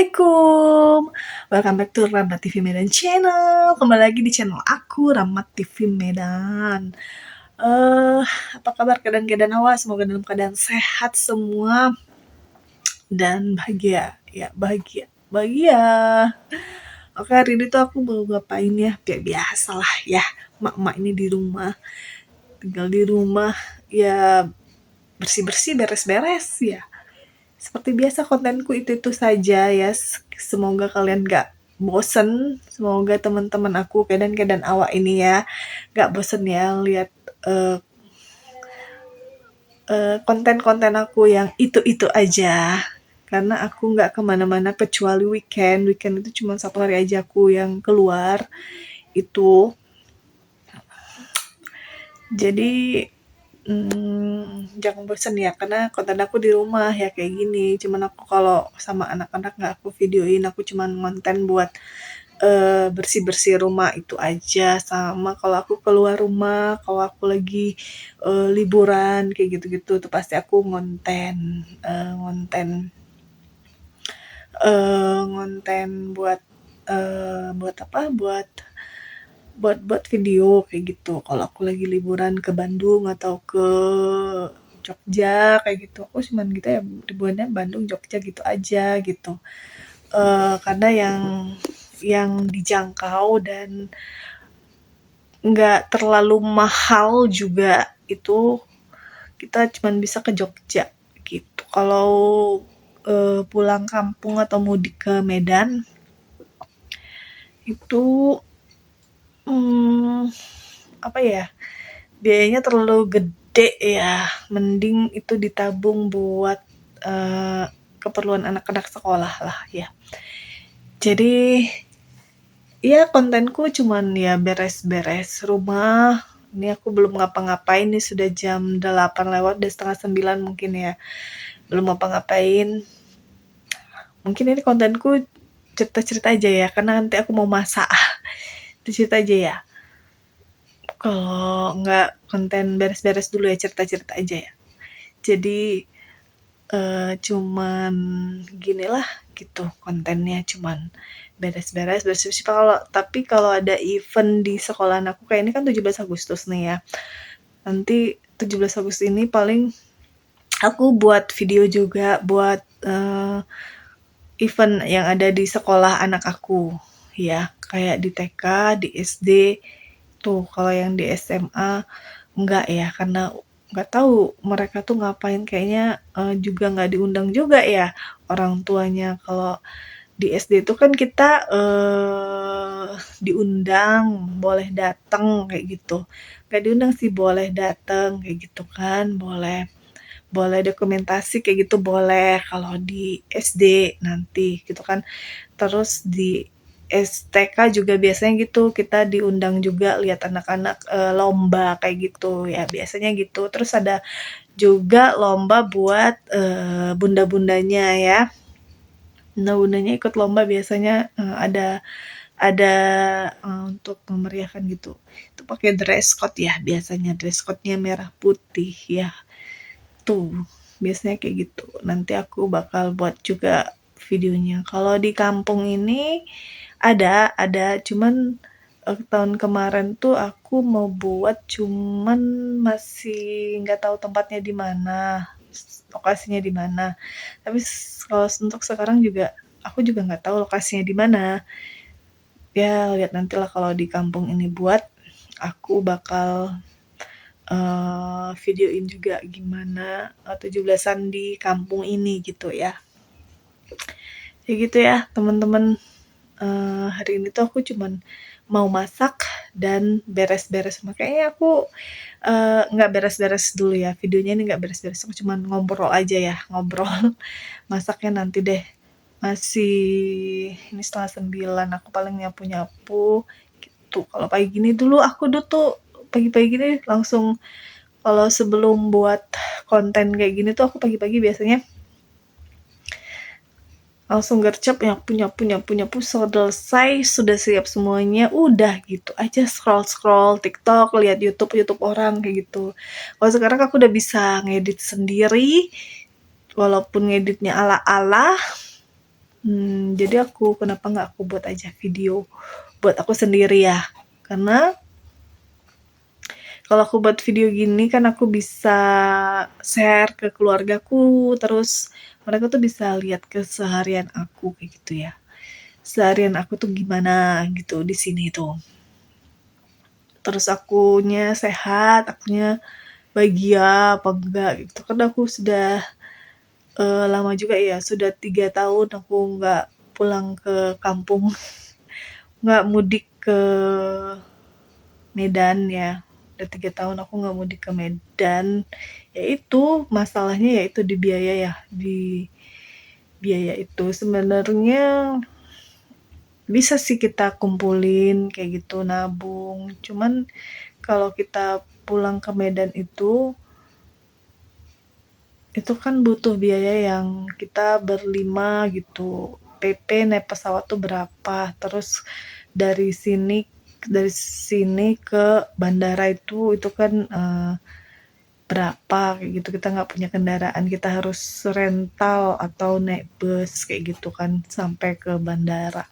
Assalamualaikum, welcome back to Rahmat TV Medan Channel. Kembali lagi di channel aku, Rahmat TV Medan. Apa kabar keadaan awas? Semoga dalam keadaan sehat semua dan bahagia. Ya, bahagia. Oke, hari ini tuh aku mau ngapain ya? Kayak biasa lah ya, mak-mak ini di rumah, tinggal di rumah, ya bersih-bersih, beres-beres ya. Seperti biasa kontenku itu saja ya. Semoga kalian gak bosen. Semoga teman-teman aku keadaan awak ini ya gak bosen ya lihat konten-konten aku yang itu aja. Karena aku gak kemana-mana kecuali weekend. Weekend itu cuma 1 hari aja aku yang keluar. Itu jadi jangan bosan ya, karena konten aku di rumah ya kayak gini. Cuman aku kalau sama anak-anak nggak aku videoin, aku cuman konten buat bersih-bersih rumah itu aja. Sama kalau aku keluar rumah, kalau aku lagi liburan kayak gitu-gitu tuh pasti aku ngonten buat apa, buat video kayak gitu. Kalau aku lagi liburan ke Bandung atau ke Jogja kayak gitu, aku cuman gitu ya, liburannya Bandung Jogja gitu aja gitu. Karena yang dijangkau dan nggak terlalu mahal juga itu, kita cuman bisa ke Jogja gitu. Kalau pulang kampung atau mudik ke Medan itu apa ya, biayanya terlalu gede ya, mending itu ditabung buat keperluan anak-anak sekolah lah ya. Jadi ya kontenku cuman ya beres-beres rumah. Ini aku belum ngapa-ngapain nih, sudah jam 8 lewat, udah setengah 9 mungkin ya. Belum ngapa-ngapain. Mungkin ini kontenku cerita-cerita aja ya, karena nanti aku mau masak. Itu cerita aja ya. Kalau nggak konten beres-beres dulu ya, cerita-cerita aja ya. Jadi cuman ginilah gitu kontennya, cuman beres-beres bersih-bersih. Tapi kalau ada event di sekolahan aku, kayak ini kan 17 Agustus nih ya. Nanti 17 Agustus ini paling aku buat video juga buat event yang ada di sekolah anak aku ya, kayak di TK, di SD tuh. Kalau yang di SMA enggak ya, karena nggak tahu mereka tuh ngapain, kayaknya juga nggak diundang juga ya orang tuanya. Kalau di SD itu kan kita diundang, boleh datang kayak gitu. Nggak diundang sih, boleh datang kayak gitu kan, boleh dokumentasi kayak gitu boleh kalau di SD nanti gitu kan. Terus di STK juga biasanya gitu, kita diundang juga lihat anak-anak lomba kayak gitu ya, biasanya gitu. Terus ada juga lomba buat bunda-bundanya ya. Bunda-bundanya ikut lomba biasanya, ada untuk memeriahkan gitu. Itu pakai dress code ya, biasanya dress code-nya merah putih ya. Tuh, biasanya kayak gitu. Nanti aku bakal buat juga videonya. Kalau di kampung ini ada, cuman tahun kemarin tuh aku mau buat, cuman masih nggak tahu tempatnya di mana, lokasinya di mana. Tapi kalau untuk sekarang juga aku juga nggak tahu lokasinya di mana. Ya lihat nantilah kalau di kampung ini buat, aku bakal videoin juga gimana 17-an di kampung ini gitu ya. Kayak gitu ya teman-teman. Hari ini tuh aku cuman mau masak dan beres-beres. Makanya aku nggak beres-beres dulu ya, videonya ini nggak beres-beres, aku cuman ngobrol aja ya, ngobrol. Masaknya nanti deh, masih ini setengah 9, aku paling nyapu-nyapu gitu. Kalau pagi gini dulu aku tuh pagi-pagi gini langsung, kalau sebelum buat konten kayak gini tuh aku pagi-pagi biasanya langsung gercep, nyapu, selesai, sudah siap semuanya, udah gitu aja, scroll TikTok, lihat YouTube orang kayak gitu. Kalau sekarang aku udah bisa ngedit sendiri, walaupun ngeditnya ala-ala, Jadi kenapa nggak aku buat aja video buat aku sendiri ya, karena kalau aku buat video gini kan aku bisa share ke keluargaku, terus mereka tuh bisa lihat keseharian aku kayak gitu ya. Seharian aku tuh gimana gitu di sini tuh. Terus akunya sehat, akunya bahagia apa enggak gitu. Kan aku sudah lama juga ya, sudah 3 tahun aku nggak pulang ke kampung, nggak mudik ke Medan ya. Udah 3 tahun aku nggak mudik ke Medan. Ya itu, masalahnya ya itu di biaya ya, di biaya itu. Sebenarnya bisa sih kita kumpulin kayak gitu, nabung. Cuman kalau kita pulang ke Medan itu kan butuh biaya yang kita berlima gitu. PP naik pesawat tuh berapa, terus dari sini dari sini ke bandara itu kan berapa kayak gitu. Kita nggak punya kendaraan, kita harus rental atau naik bus kayak gitu kan sampai ke bandara.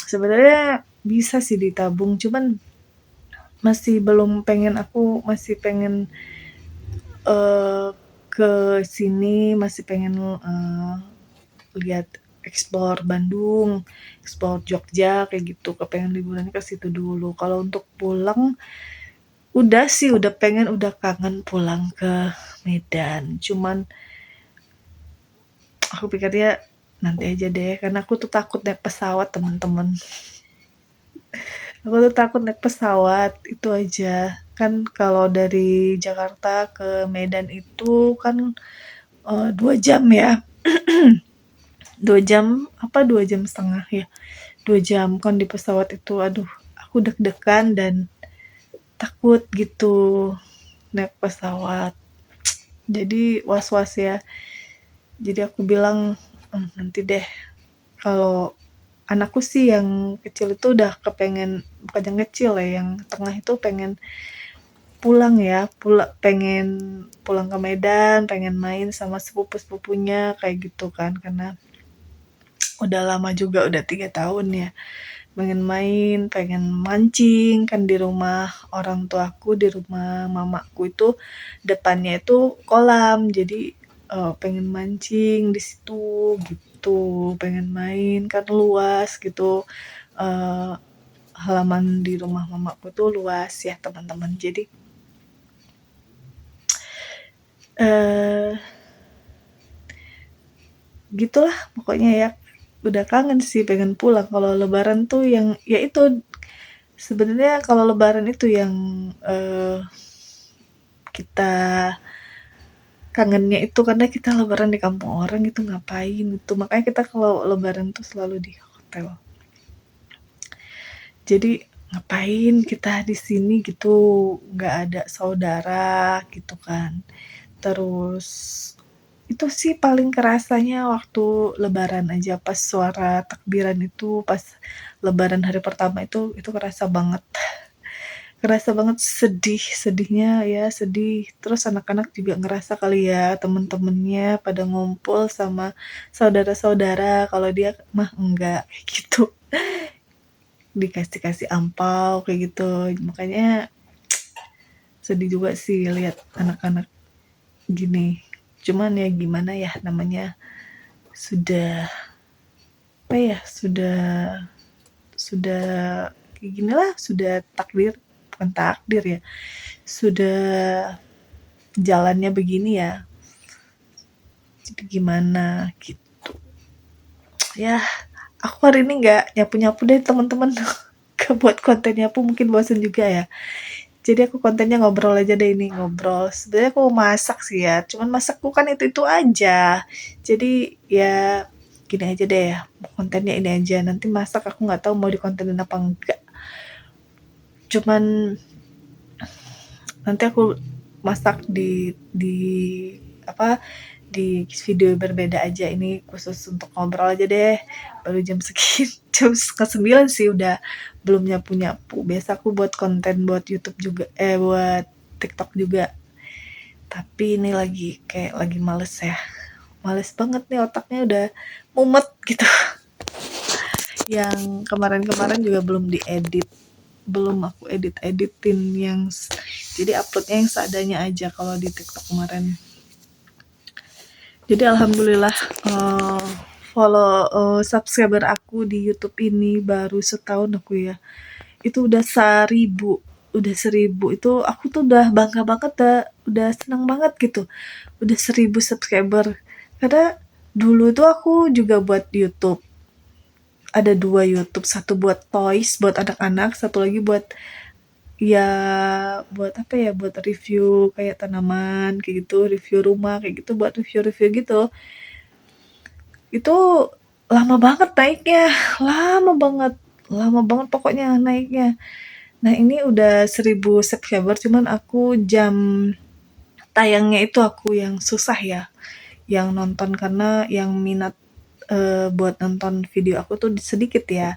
Sebenarnya bisa sih ditabung, cuman aku masih pengen eh, ke sini, masih pengen lihat eksplor Bandung, eksplor Jogja kayak gitu, kepengen liburan ke situ dulu. Kalau untuk pulang udah kangen pulang ke Medan. Cuman aku pikirnya nanti aja deh, karena aku tuh takut naik pesawat, teman-teman. Aku tuh takut naik pesawat, itu aja. Kan kalau dari Jakarta ke Medan itu kan 2 jam ya. 2 jam, apa 2 jam setengah ya. 2 jam kan di pesawat itu, aduh, aku deg-degan dan takut gitu naik pesawat. Jadi was-was ya. Jadi aku bilang, nanti deh, kalau anakku sih yang kecil itu udah kepengen, bukan yang kecil ya, yang tengah itu pengen pulang ya, pengen pulang ke Medan, pengen main sama sepupu-sepupunya kayak gitu kan, karena udah lama juga, udah 3 tahun ya, pengen main, pengen mancing kan di rumah orang tuaku, di rumah mamaku itu depannya itu kolam, jadi pengen mancing di situ gitu, pengen main kan luas gitu, eh, halaman di rumah mamaku tuh luas ya teman-teman, jadi eh gitulah pokoknya ya, udah kangen sih pengen pulang. Kalau lebaran tuh yang ya itu, sebenarnya kalau lebaran itu yang kita kangennya itu karena kita lebaran di kampung orang itu ngapain itu, makanya kita kalau lebaran tuh selalu di hotel. Jadi ngapain kita di sini gitu, nggak ada saudara gitu kan. Terus itu sih paling kerasanya waktu lebaran aja, pas suara takbiran itu, pas lebaran hari pertama itu kerasa banget sedihnya ya, sedih. Terus anak-anak juga ngerasa kali ya, temen-temennya pada ngumpul sama saudara-saudara, kalau dia mah enggak gitu. Dikasih-kasih angpau kayak gitu. Makanya sedih juga sih lihat anak-anak gini. Cuman ya gimana ya, namanya sudah apa ya, sudah kayak gini lah, sudah takdir, bukan takdir ya, sudah jalannya begini ya, jadi gimana gitu ya. Aku hari ini nggak nyapu-nyapu deh teman-teman. Buat konten nyapu mungkin bosan juga ya, jadi aku kontennya ngobrol aja deh, ini ngobrol. Sebenarnya aku mau masak sih ya, cuman masakku kan itu aja, jadi ya gini aja deh ya, kontennya ini aja. Nanti masak aku nggak tahu mau dikontenin apa enggak, cuman nanti aku masak di apa, di video berbeda aja, ini khusus untuk ngobrol aja deh. Baru jam segini, jam setengah 9 sih, udah belum nyapu-nyapu. Biasa aku buat konten buat YouTube juga, buat TikTok juga, tapi ini lagi kayak lagi males ya, males banget nih, otaknya udah mumet gitu. Yang kemarin-kemarin juga belum diedit, belum aku editin yang jadi uploadnya yang seadanya aja kalau di TikTok kemarin. Jadi alhamdulillah subscriber aku di YouTube ini baru setahun aku ya. Itu udah 1.000 itu aku tuh udah bangga banget, udah senang banget gitu. Udah 1.000 subscriber. Karena dulu tuh aku juga buat YouTube. Ada 2 YouTube, satu buat toys buat anak-anak, satu lagi buat ya buat apa ya, buat review kayak tanaman kayak gitu, review rumah kayak gitu, buat review-review gitu. Itu lama banget naiknya, lama banget pokoknya naiknya. Nah ini udah 1.000 subscriber, cuman aku jam tayangnya itu aku yang susah ya, yang nonton karena yang minat buat nonton video aku tuh sedikit ya.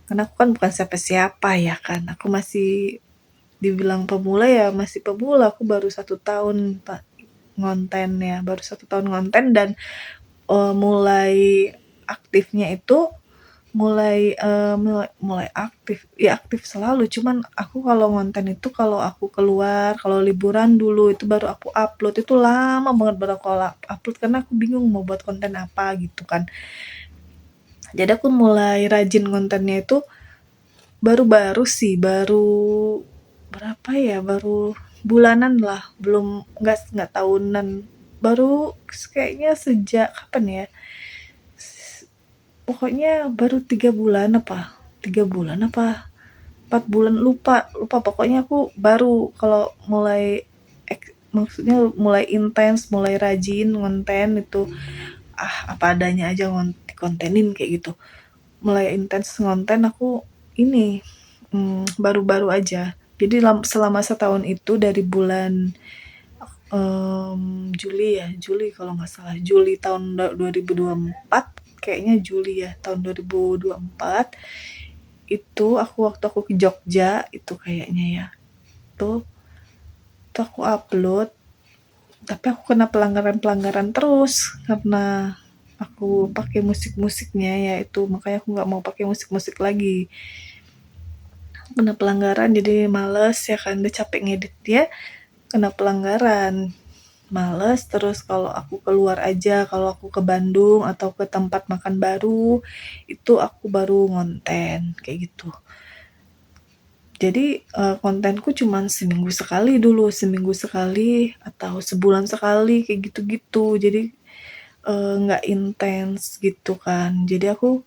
Karena aku kan bukan siapa-siapa ya kan, aku masih dibilang pemula ya masih pemula, aku baru 1 tahun Pak ngonten ya, baru 1 tahun ngonten dan mulai aktifnya itu mulai aktif ya, aktif selalu, cuman aku kalau ngonten itu kalau aku keluar, kalau liburan dulu itu baru aku upload, itu lama banget baru aku upload karena aku bingung mau buat konten apa gitu kan. Jadi aku mulai rajin kontennya itu baru-baru sih, baru berapa ya, baru bulanan lah, belum nggak tahunan, baru kayaknya sejak kapan ya, pokoknya baru 3 bulan apa 4 bulan, lupa pokoknya aku baru kalau mulai maksudnya mulai intens, mulai rajin ngonten itu apa adanya aja kontenin kayak gitu. Mulai intens ngonten aku ini baru-baru aja. Jadi selama setahun itu dari bulan Juli kalau nggak salah, Juli tahun 2024, kayaknya Juli ya tahun 2024 itu waktu aku ke Jogja itu kayaknya ya, tuh aku upload, tapi aku kena pelanggaran terus karena aku pakai musik-musiknya ya itu, makanya aku nggak mau pakai musik-musik lagi, kena pelanggaran jadi males ya kan, udah capek ngedit dia, kena pelanggaran, males. Terus kalau aku keluar aja, kalau aku ke Bandung atau ke tempat makan baru itu aku baru ngonten kayak gitu. Jadi kontenku cuman seminggu sekali atau sebulan sekali kayak gitu-gitu, jadi nggak intens gitu kan. Jadi aku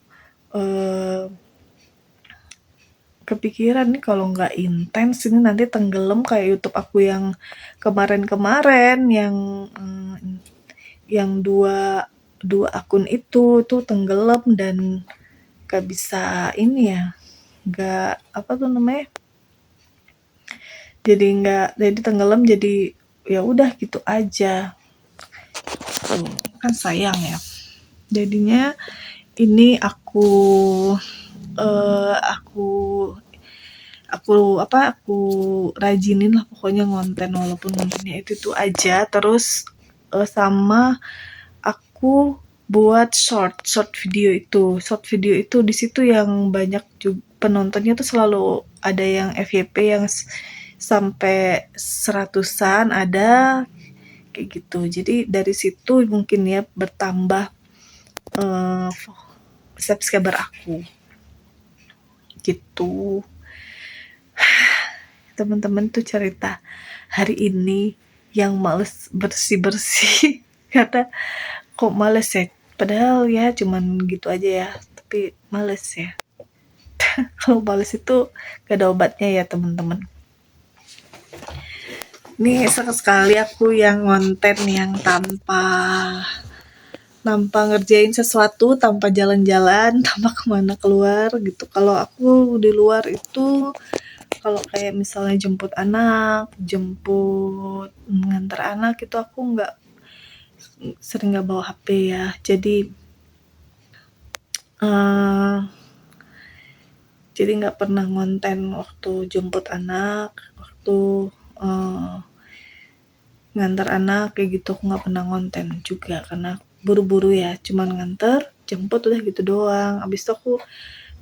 kepikiran nih kalau nggak intens ini nanti tenggelam kayak YouTube aku yang kemarin-kemarin, yang dua akun itu tuh tenggelam dan gak bisa ini ya, nggak apa tuh namanya, jadi tenggelam, jadi ya udah gitu aja kan sayang ya. Jadinya ini aku eh, aku aku rajinin lah pokoknya ngonten, walaupun ngontennya itu aja. Terus sama aku buat short video itu di situ yang banyak juga penontonnya tuh selalu ada yang FYP yang sampai 100-an ada kayak gitu. Jadi dari situ mungkin ya bertambah eh, subscriber aku gitu. Teman-teman tuh cerita hari ini yang males bersih-bersih karena kok males ya, padahal ya cuman gitu aja ya, tapi males ya. Kalau males itu gak ada obatnya ya teman-teman. Ini sekali aku yang ngonten yang tanpa ngerjain sesuatu, tanpa jalan-jalan, tanpa kemana keluar gitu. Kalau aku di luar itu, kalau kayak misalnya jemput ngantar anak itu aku sering nggak bawa HP ya. Jadi nggak pernah ngonten waktu jemput anak, waktu ngantar anak kayak gitu, aku nggak pernah ngonten juga karena buru-buru ya, cuman nganter, jemput, udah gitu doang. Abis itu aku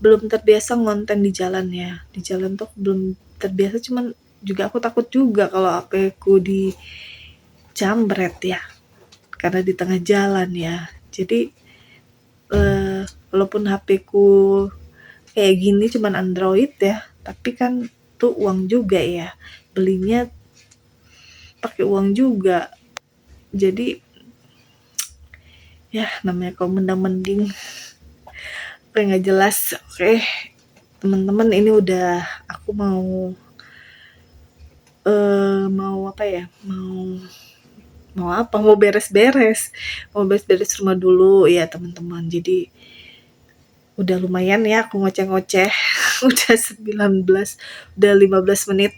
belum terbiasa ngonten di jalan ya. Di jalan tuh aku belum terbiasa, cuman juga aku takut juga kalau HP-ku dijambret ya, karena di tengah jalan ya. Jadi walaupun HP-ku kayak gini cuman Android ya, tapi kan tuh uang juga ya. Belinya pakai uang juga. Jadi ya namanya kalau mendang-mending kayak nggak jelas. Oke, teman-teman, ini udah aku mau apa ya? Mau apa? Mau beres-beres. Mau beres-beres rumah dulu ya, teman-teman. Jadi udah lumayan ya aku ngoceh-ngoceh. Udah 19, udah 15 menit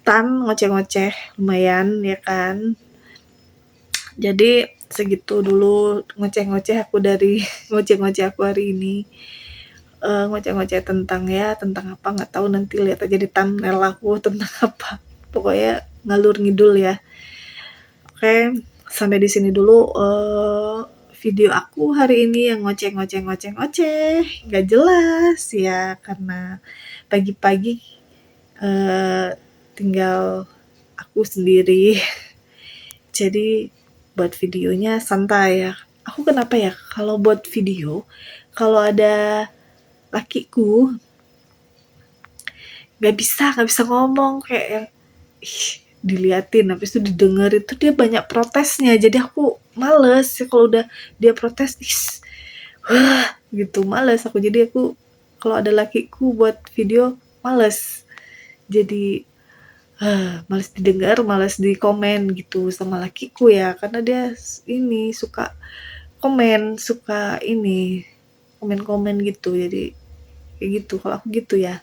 tan ngoceh-ngoceh, lumayan ya kan. Jadi segitu dulu ngoceh-ngoceh aku dari ngoceh-ngoceh aku hari ini. Ngoceh-ngoceh tentang apa nggak tahu, nanti lihat aja di thumbnail aku tentang apa. Pokoknya ngalur ngidul ya. Oke, sampai di sini dulu video aku hari ini yang ngoceh-ngoceh nggak jelas ya, karena pagi-pagi tinggal aku sendiri. Jadi buat videonya santai ya. Aku kenapa ya kalau buat video, kalau ada lakiku nggak bisa ngomong, kayak yang diliatin habis itu didengerin tuh dia banyak protesnya, jadi aku males ya kalau udah dia protes gitu, males aku. Jadi aku kalau ada lakiku buat video males, jadi males didengar, males di komen gitu sama lakiku ya, karena dia ini suka komen, suka ini komen-komen gitu. Jadi kayak gitu kalau aku gitu ya.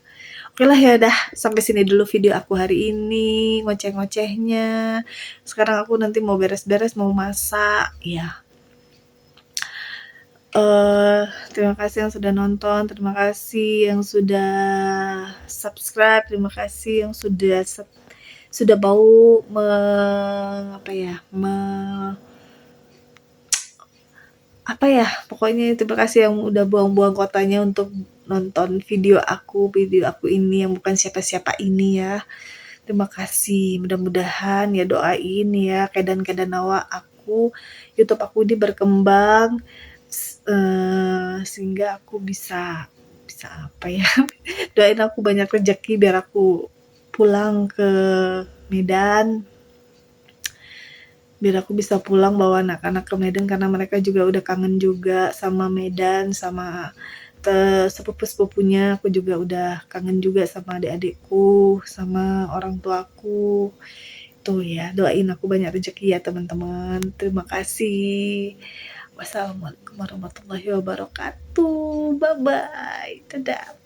Oke lah ya, dah sampai sini dulu video aku hari ini ngoceh-ngocehnya. Sekarang aku nanti mau beres-beres, mau masak ya. Terima kasih yang sudah nonton, terima kasih yang sudah subscribe, terima kasih yang sudah mau pokoknya terima kasih yang udah buang-buang kotanya untuk nonton video aku ini yang bukan siapa-siapa ini ya. Terima kasih, mudah-mudahan ya, doain ya kedan nawa aku, YouTube aku ini berkembang, sehingga aku bisa apa ya, doain aku banyak rezeki biar aku pulang ke Medan, biar aku bisa pulang bawa anak-anak ke Medan, karena mereka juga udah kangen juga sama Medan, sama sepupu-sepupunya. Aku juga udah kangen juga sama adik-adikku, sama orang tuaku. Tuh ya, doain aku banyak rezeki ya teman-teman. Terima kasih. Wassalamualaikum warahmatullahi wabarakatuh. Bye bye. Dadah.